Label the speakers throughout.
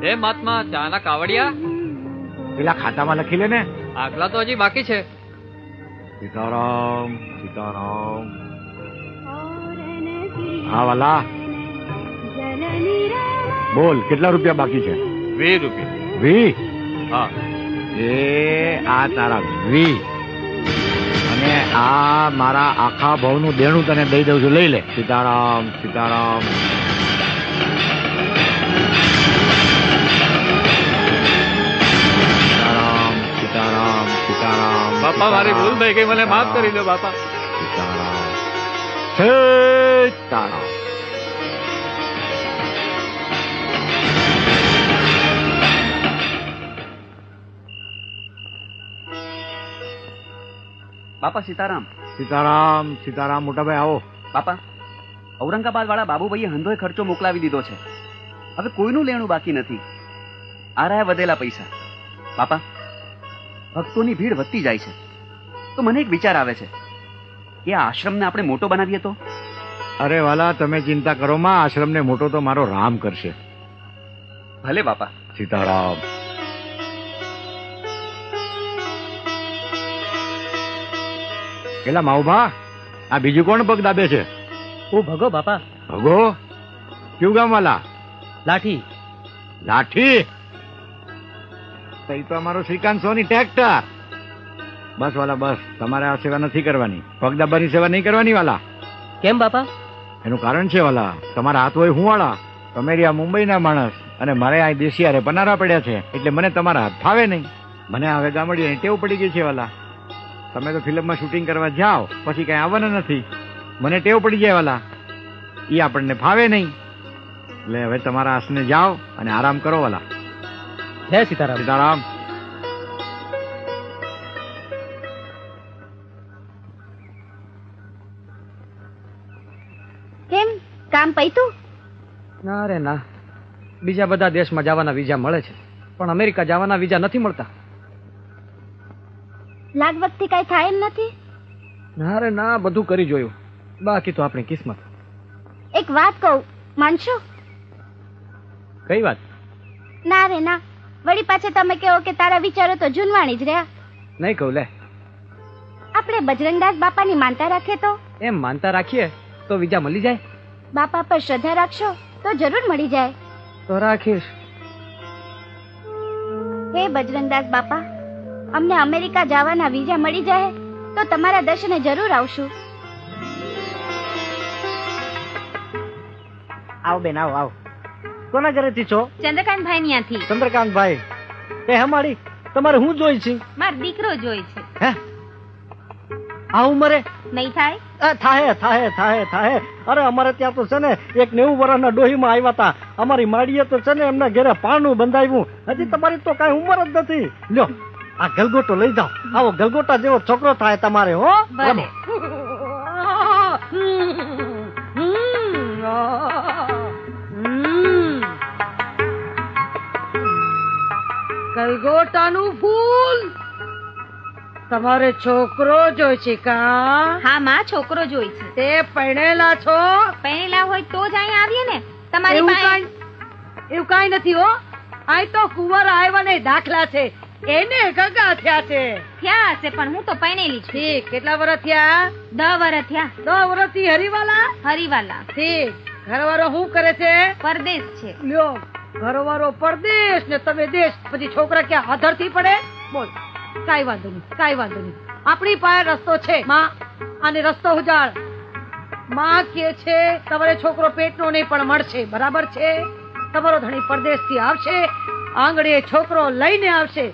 Speaker 1: એ મહાત્મા ચાના કાવડિયા
Speaker 2: પેલા ખાતામાં લખી લે ને.
Speaker 1: આગલા તો હજી બાકી છે.
Speaker 2: સીતારામ સીતારામ. હા વાલા બોલ, કેટલા રૂપિયા બાકી છે?
Speaker 1: 20 રૂપિયા.
Speaker 2: 20?
Speaker 1: હા.
Speaker 2: એ આ તારા 20 અને આ મારા આખા ભાવનું દેણું તને દઈ દઉં છું, લઈ લે. સીતારામ સીતારામ. સીતારામ સીતારામ સીતારામ.
Speaker 1: બાપા મારી ભૂલ થઈ ગઈ, મને માફ કરી દો બાપા.
Speaker 2: સીતારામ સીતારામ.
Speaker 3: બાપા સીતારામ.
Speaker 2: સીતારામ સીતારામ. મોટાભાઈ આવો.
Speaker 3: બાપા, ઔરંગાબાદ વાળા બાબુભાઈએ હંધોય ખર્ચો મોકલાવી દીધો છે. હવે કોઈનું લેણું બાકી નથી. આ રહ્યા વધેલા પૈસા. બાપા, ભક્તોની ભીડ વધતી જાય છે, તો મને એક વિચાર આવે છે કે આ આશ્રમને આપણે મોટો બનાવીએ તો?
Speaker 2: અરે વાલા, તમે ચિંતા કરો માં, આશ્રમને મોટો તો મારો રામ કરશે.
Speaker 3: ભલે બાપા.
Speaker 2: સીતારામ. પેલા માઉભા, આ બીજું કોણ પગ દાબે છે?
Speaker 4: ઓ ભગો બાપા.
Speaker 2: ભગો? કયું ગામ વાલા?
Speaker 4: લાઠી.
Speaker 2: લાઠી? તો અમારો શ્રીકાંત સોની ટ્રેક્ટર. બસ વાલા બસ, તમારે આ સેવા નથી કરવાની, પગ દાબાની સેવા નહીં કરવાની વાલા.
Speaker 4: કેમ બાપા?
Speaker 2: એનું કારણ છે વાલા, તમારા હાથ હોય હું વાળા, તમે રહ્યા મુંબઈના માણસ અને મારે આ દેશિયારે પનારા પડ્યા છે, એટલે મને તમારા હાથ ફાવે નહીં. મને હવે ગામડીની ટેવ પડી ગઈ છે વાલા. તમે તો ફિલ્મમાં શૂટિંગ કરવા જાઓ પછી કઈ આવવાના નથી. મને ટેવ પડી જાય વાલા, એ આપણને ફાવે નહીં. એટલે હવે તમારા આસને જાઓ અને આરામ કરો વાલા.
Speaker 4: જય સીતારામ.
Speaker 2: સીતારામ.
Speaker 5: કેમ, કામ પૈતું?
Speaker 4: ના રે ના, બીજા બધા દેશમાં જવાના વિઝા મળે છે, પણ અમેરિકા જવાના વિઝા નથી મળતા.
Speaker 5: લાગવગથી કઈ થાય એમ નથી?
Speaker 4: ના રે ના, બધું કરી જોયું, બાકી તો આપણી કિસ્મત.
Speaker 5: એક વાત કહું, માનશો?
Speaker 4: કઈ વાત?
Speaker 5: ના રે ના, વળી પાછા તમે કહો કે તારા વિચારો તો જૂનવાણી જ રહ્યા.
Speaker 4: નહીં કહું લે.
Speaker 5: આપણે બજરંગદાસ બાપાની માનતા રાખીએ તો?
Speaker 4: એમ માનતા રાખીએ તો વિઝા મળી જાય.
Speaker 5: બાપા પર શ્રદ્ધા રાખશો તો જરૂર મળી જાય.
Speaker 4: તો રાખીશ.
Speaker 5: હે બજરંગદાસ બાપા, અમને અમેરિકા જવાના વિઝા મળી જાય તો તમારા દર્શને જરૂર આવશું.
Speaker 4: આવો બેન, આવો આવો. કોના ઘરેથી છો?
Speaker 6: ચંદ્રકાંતભાઈ ત્યાંથી.
Speaker 4: ચંદ્રકાંતભાઈ. એ હમાડી, તમારે શું જોઈ છે?
Speaker 6: મારો દીકરો જોઈ છે.
Speaker 4: હે, આ ઉંમરે?
Speaker 6: નહીં થાય?
Speaker 4: થાય થાય થાય થાય. અરે અમારે ત્યાં તો છે ને એક 90 વર્ષના ડોહીમાં આવ્યા હતા. અમારી માડીએ તો છે ને એમના ઘરે પાણું બંધાવ્યું. હજી તમારી તો કઈ ઉંમર જ નથી. લ્યો આ ગલગોટો લઈ જાઓ. આવો ગલગોટા જેવો છોકરો થાય તમારે. હો
Speaker 6: ભલે.
Speaker 7: ગલગોટાનું ફૂલ તમારે છોકરો જોઈ છે કા?
Speaker 6: હા માં, છોકરો જોઈ છે.
Speaker 7: તે પરણેલા છો?
Speaker 6: પરણેલા હોય તો જ અહીંયા આવીએ ને. તમારી પાસે
Speaker 7: એવું કઈ નથી હો. આ તો કુંવર આવ્યા ને દાખલા છે, એને ગગા થયા છે.
Speaker 6: થયા હશે, પણ હું તો પરણેલી છું.
Speaker 7: ઠીક, કેટલા વર્ષ થયા?
Speaker 6: 10 વર્ષ થયા.
Speaker 7: 10 વર્ષથી હરિવાલા?
Speaker 6: હરિવાલા.
Speaker 7: ઠીક. ઘરવાળો શું કરે છે?
Speaker 6: પરદેશ છે.
Speaker 7: લ્યો, ઘરવાળો પરદેશ ને તમે દેશ, પછી છોકરા ક્યાં આધર થી પડે? બોલ. કાઈ વાંધો નહીં, કાઈ વાંધો નહીં. આપણી પાસે રસ્તો છે માં, આને રસ્તો ઉજાડ. માં કે છે તમારે છોકરો પેટનો નહીં પણ મળશે. બરાબર છે? તમારો ધણી પરદેશ થી આવશે, આંગળીએ છોકરો લઈને આવશે,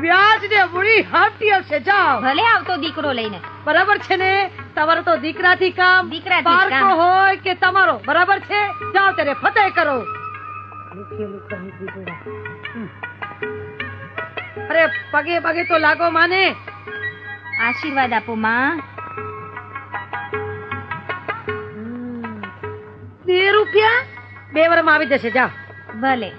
Speaker 7: વ્યાજ ને મૂડી હાટી આવશે. જાઓ.
Speaker 6: ભલે આવતો દીકરો લઈને.
Speaker 7: બરાબર છે ને? તમારો તો દીકરાથી કામ, પારકો હોય કે તમારો. બરાબર છે? જાઓ ત્યારે ફતેહ કરો. અરે પગે પગે તો લાગો માને.
Speaker 6: આશીર્વાદ આપો માં.
Speaker 7: 2 રૂપિયા 2 વર્ષમાં આવી જશે. જાઓ.
Speaker 6: ભલે.